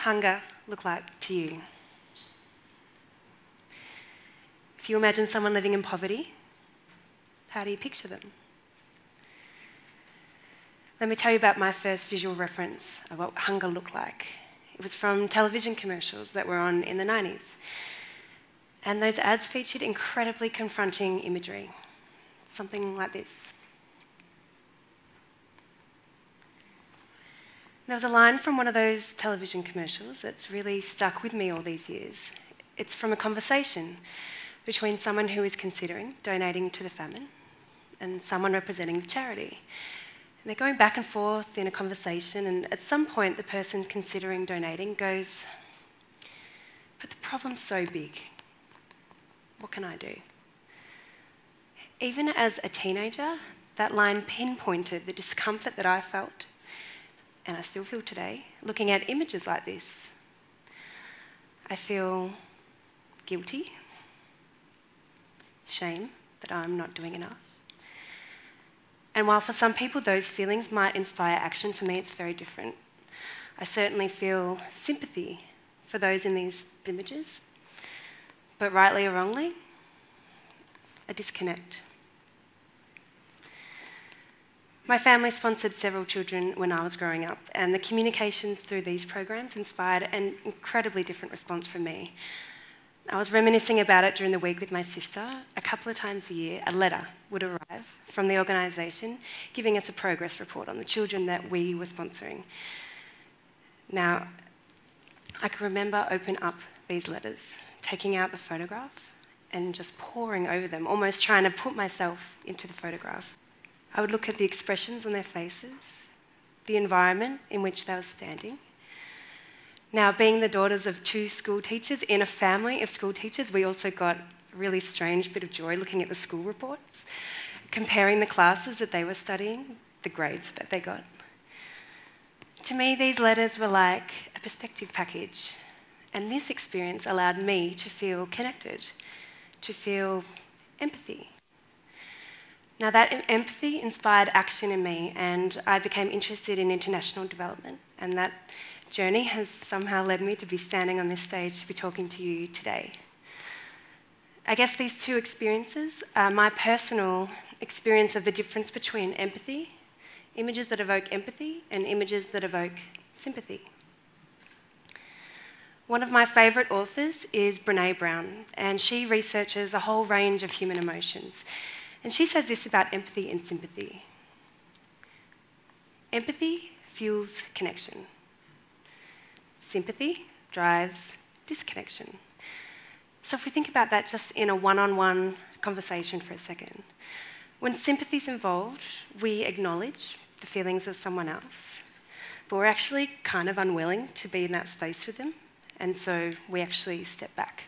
hunger look like to you? If you imagine someone living in poverty, how do you picture them? Let me tell you about my first visual reference of what hunger looked like. It was from television commercials that were on in the 90s. And those ads featured incredibly confronting imagery. Something like this. There was a line from one of those television commercials that's really stuck with me all these years. It's from a conversation between someone who is considering donating to the famine and someone representing the charity. And they're going back and forth in a conversation, and at some point the person considering donating goes, "But the problem's so big. What can I do?" Even as a teenager, that line pinpointed the discomfort that I felt, and I still feel today, looking at images like this. I feel guilty, shame that I'm not doing enough. And while for some people those feelings might inspire action, for me it's very different. I certainly feel sympathy for those in these images, but rightly or wrongly, a disconnect. My family sponsored several children when I was growing up, and the communications through these programs inspired an incredibly different response from me. I was reminiscing about it during the week with my sister. A couple of times a year, a letter would arrive from the organisation giving us a progress report on the children that we were sponsoring. Now, I can remember opening up these letters, taking out the photograph and just poring over them, almost trying to put myself into the photograph. I would look at the expressions on their faces, the environment in which they were standing. Now, being the daughters of two school teachers in a family of school teachers, we also got a really strange bit of joy looking at the school reports, comparing the classes that they were studying, the grades that they got. To me, these letters were like a perspective package, and this experience allowed me to feel connected, to feel empathy. Now, that empathy inspired action in me, and I became interested in international development, and that journey has somehow led me to be standing on this stage to be talking to you today. I guess these two experiences are my personal experience of the difference between empathy, images that evoke empathy, and images that evoke sympathy. One of my favourite authors is Brené Brown, and she researches a whole range of human emotions. And she says this about empathy and sympathy. Empathy fuels connection. Sympathy drives disconnection. So if we think about that just in a one-on-one conversation for a second, when sympathy's involved, we acknowledge the feelings of someone else, but we're actually kind of unwilling to be in that space with them, and so we actually step back.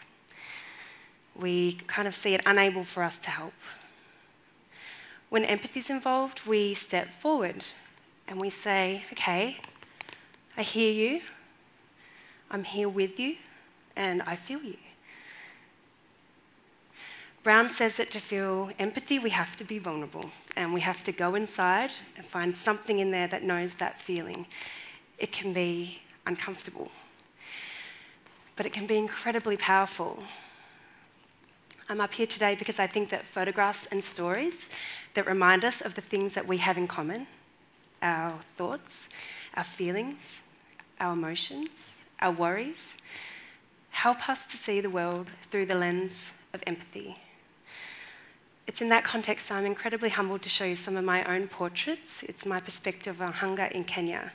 We kind of see it unable for us to help. When empathy's involved, we step forward and we say, "Okay, I hear you, I'm here with you, and I feel you." Brown says that to feel empathy, we have to be vulnerable, and we have to go inside and find something in there that knows that feeling. It can be uncomfortable, but it can be incredibly powerful. I'm up here today because I think that photographs and stories that remind us of the things that we have in common, our thoughts, our feelings, our emotions, our worries, help us to see the world through the lens of empathy. It's in that context I'm incredibly humbled to show you some of my own portraits. It's my perspective on hunger in Kenya.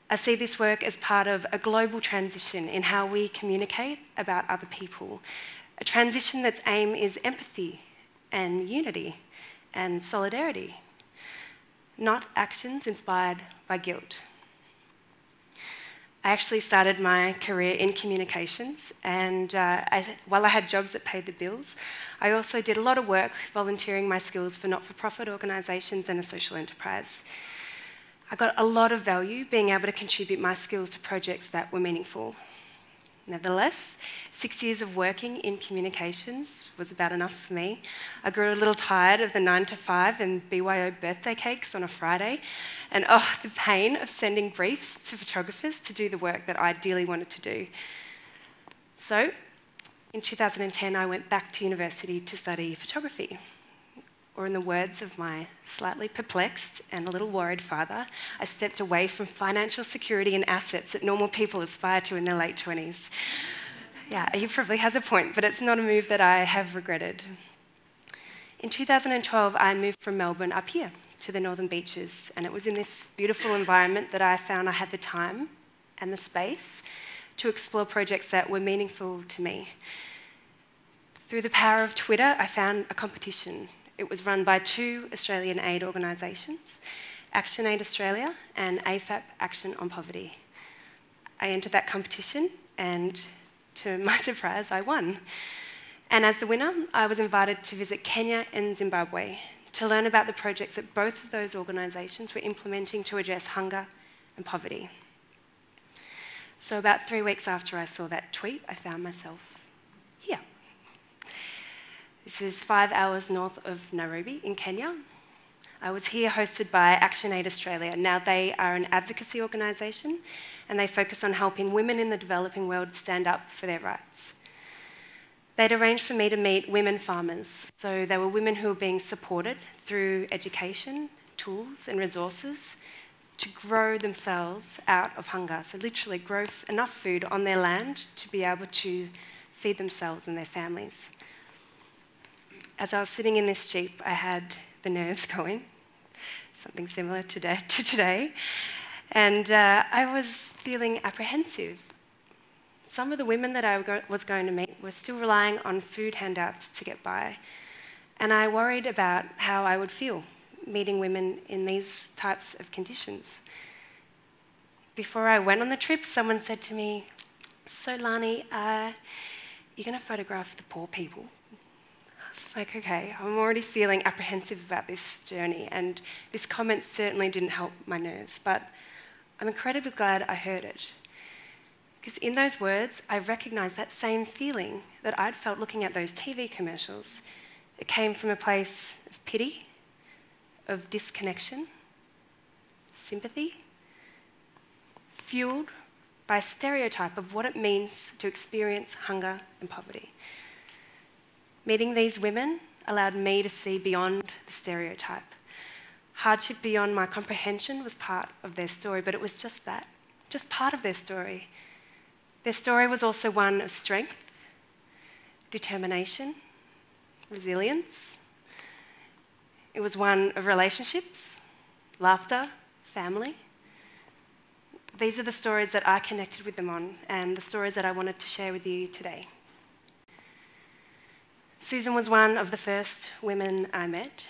I see this work as part of a global transition in how we communicate about other people, a transition that's aim is empathy and unity and solidarity, not actions inspired by guilt. I actually started my career in communications, and while I had jobs that paid the bills, I also did a lot of work volunteering my skills for not-for-profit organisations and a social enterprise. I got a lot of value being able to contribute my skills to projects that were meaningful. Nevertheless, 6 years of working in communications was about enough for me. I grew a little tired of the 9 to 5 and BYO birthday cakes on a Friday, and the pain of sending briefs to photographers to do the work that I ideally wanted to do. So, in 2010, I went back to university to study photography. Or in the words of my slightly perplexed and a little worried father, I stepped away from financial security and assets that normal people aspire to in their late 20s. Yeah, he probably has a point, but it's not a move that I have regretted. In 2012, I moved from Melbourne up here to the Northern Beaches, and it was in this beautiful environment that I found I had the time and the space to explore projects that were meaningful to me. Through the power of Twitter, I found a competition. It was run by 2 Australian aid organisations, ActionAid Australia and AFAP Action on Poverty. I entered that competition and, to my surprise, I won. And as the winner, I was invited to visit Kenya and Zimbabwe to learn about the projects that both of those organisations were implementing to address hunger and poverty. So about 3 weeks after I saw that tweet, I found myself here. This is 5 hours north of Nairobi in Kenya. I was here hosted by ActionAid Australia. Now they are an advocacy organisation and they focus on helping women in the developing world stand up for their rights. They'd arranged for me to meet women farmers. So they were women who were being supported through education, tools and resources to grow themselves out of hunger. So literally grow enough food on their land to be able to feed themselves and their families. As I was sitting in this Jeep, I had the nerves going, something similar to today, and I was feeling apprehensive. Some of the women that I was going to meet were still relying on food handouts to get by, and I worried about how I would feel meeting women in these types of conditions. Before I went on the trip, someone said to me, "So Lani, you're going to photograph the poor people?" Like, okay, I'm already feeling apprehensive about this journey, and this comment certainly didn't help my nerves, but I'm incredibly glad I heard it. Because in those words, I recognised that same feeling that I'd felt looking at those TV commercials. It came from a place of pity, of disconnection, sympathy, fueled by a stereotype of what it means to experience hunger and poverty. Meeting these women allowed me to see beyond the stereotype. Hardship beyond my comprehension was part of their story, but it was just that, just part of their story. Their story was also one of strength, determination, resilience. It was one of relationships, laughter, family. These are the stories that I connected with them on, and the stories that I wanted to share with you today. Susan was one of the first women I met.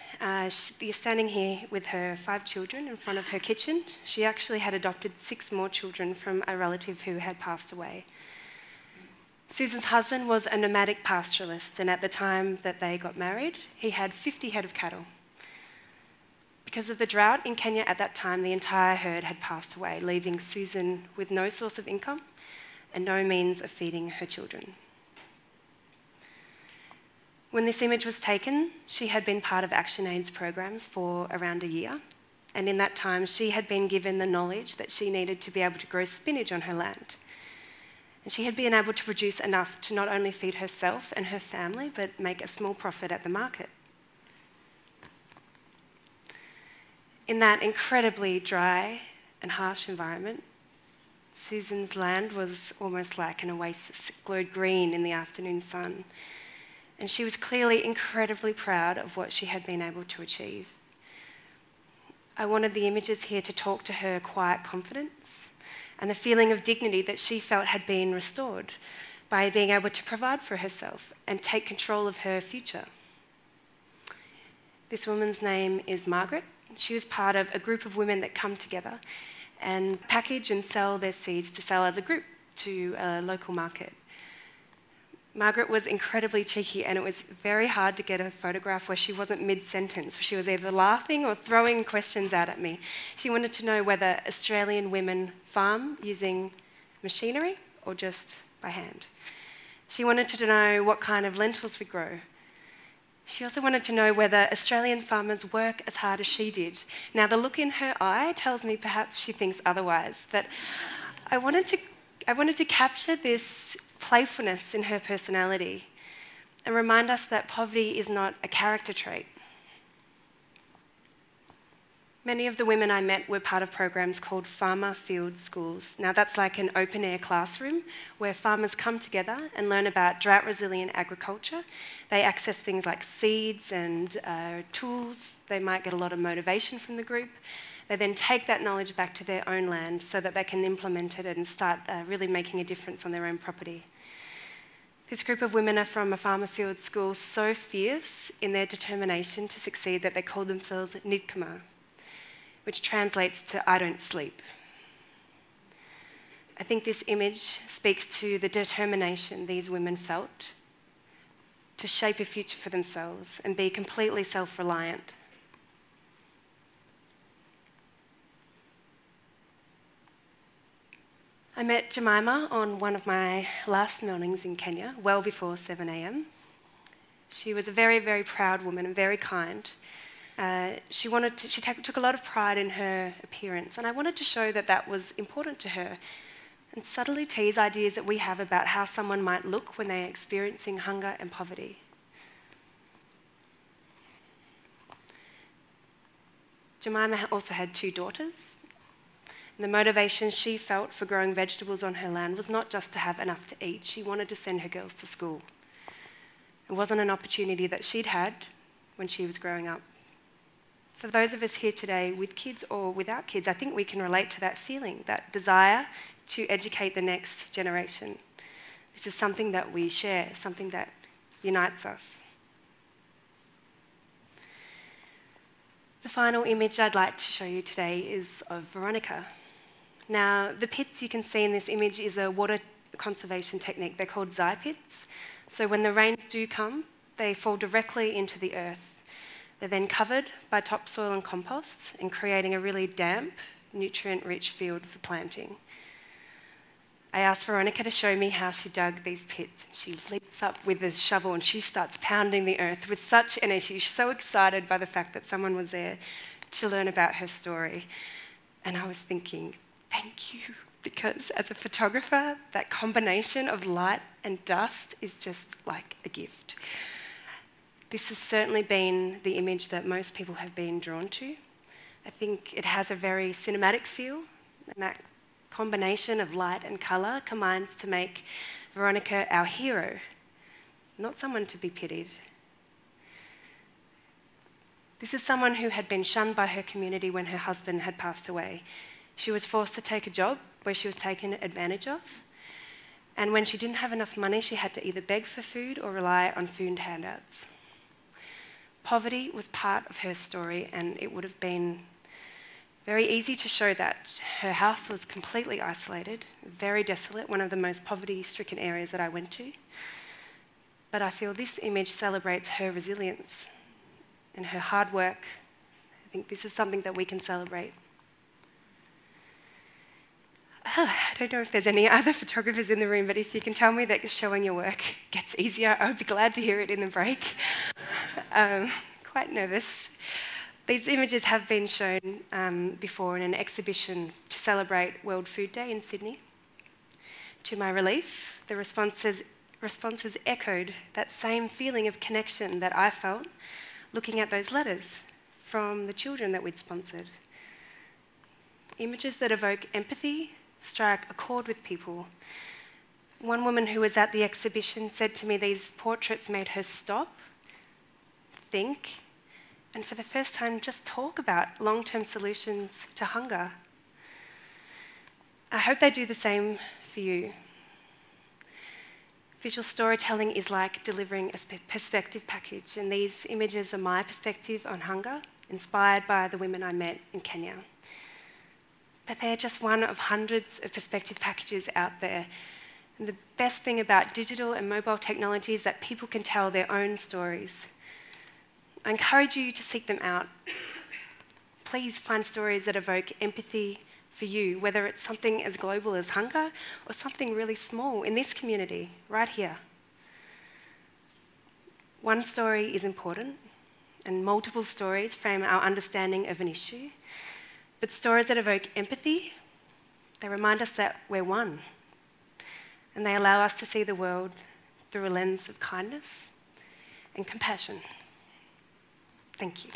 She's standing here with her 5 children in front of her kitchen. She actually had adopted 6 more children from a relative who had passed away. Susan's husband was a nomadic pastoralist, and at the time that they got married, he had 50 head of cattle. Because of the drought in Kenya at that time, the entire herd had passed away, leaving Susan with no source of income and no means of feeding her children. When this image was taken, she had been part of ActionAid's programs for around a year, and in that time she had been given the knowledge that she needed to be able to grow spinach on her land. And she had been able to produce enough to not only feed herself and her family, but make a small profit at the market. In that incredibly dry and harsh environment, Susan's land was almost like an oasis. It glowed green in the afternoon sun. And she was clearly incredibly proud of what she had been able to achieve. I wanted the images here to talk to her quiet confidence and the feeling of dignity that she felt had been restored by being able to provide for herself and take control of her future. This woman's name is Margaret. She was part of a group of women that come together and package and sell their seeds to sell as a group to a local market. Margaret was incredibly cheeky, and it was very hard to get a photograph where she wasn't mid-sentence. She was either laughing or throwing questions out at me. She wanted to know whether Australian women farm using machinery or just by hand. She wanted to know what kind of lentils we grow. She also wanted to know whether Australian farmers work as hard as she did. Now, the look in her eye tells me perhaps she thinks otherwise, but I wanted to capture this playfulness in her personality and remind us that poverty is not a character trait. Many of the women I met were part of programs called farmer field schools. Now that's like an open-air classroom where farmers come together and learn about drought-resilient agriculture. They access things like seeds and tools. They might get a lot of motivation from the group. They then take that knowledge back to their own land so that they can implement it and start really making a difference on their own property. This group of women are from a farmer field school so fierce in their determination to succeed that they call themselves Nidkama, which translates to I don't sleep. I think this image speaks to the determination these women felt to shape a future for themselves and be completely self-reliant. I met Jemima on one of my last mornings in Kenya, well before 7 a.m. She was a very, very proud woman and very kind. She took a lot of pride in her appearance, and I wanted to show that that was important to her and subtly tease ideas that we have about how someone might look when they're experiencing hunger and poverty. Jemima also had 2 daughters. And the motivation she felt for growing vegetables on her land was not just to have enough to eat. She wanted to send her girls to school. It wasn't an opportunity that she'd had when she was growing up. For those of us here today with kids or without kids, I think we can relate to that feeling, that desire to educate the next generation. This is something that we share, something that unites us. The final image I'd like to show you today is of Veronica. Now, the pits you can see in this image is a water conservation technique. They're called Zai pits. So when the rains do come, they fall directly into the earth. They're then covered by topsoil and compost and creating a really damp, nutrient-rich field for planting. I asked Veronica to show me how she dug these pits. She leaps up with a shovel and she starts pounding the earth with such energy. She's so excited by the fact that someone was there to learn about her story. And I was thinking, thank you, because as a photographer, that combination of light and dust is just like a gift. This has certainly been the image that most people have been drawn to. I think it has a very cinematic feel, and that combination of light and colour combines to make Veronica our hero, not someone to be pitied. This is someone who had been shunned by her community when her husband had passed away. She was forced to take a job where she was taken advantage of, and when she didn't have enough money, she had to either beg for food or rely on food handouts. Poverty was part of her story, and it would have been very easy to show that. Her house was completely isolated, very desolate, one of the most poverty-stricken areas that I went to. But I feel this image celebrates her resilience and her hard work. I think this is something that we can celebrate. I don't know if there's any other photographers in the room, but if you can tell me that showing your work gets easier, I would be glad to hear it in the break. Quite nervous. These images have been shown before in an exhibition to celebrate World Food Day in Sydney. To my relief, the responses echoed that same feeling of connection that I felt looking at those letters from the children that we'd sponsored. Images that evoke empathy, strike a chord with people. One woman who was at the exhibition said to me these portraits made her stop, think, and for the first time just talk about long-term solutions to hunger. I hope they do the same for you. Visual storytelling is like delivering a perspective package, and these images are my perspective on hunger, inspired by the women I met in Kenya. But they're just one of hundreds of perspective packages out there. And the best thing about digital and mobile technology is that people can tell their own stories. I encourage you to seek them out. Please find stories that evoke empathy, for you, whether it's something as global as hunger or something really small in this community, right here. One story is important, and multiple stories frame our understanding of an issue, but stories that evoke empathy, they remind us that we're one, and they allow us to see the world through a lens of kindness and compassion. Thank you.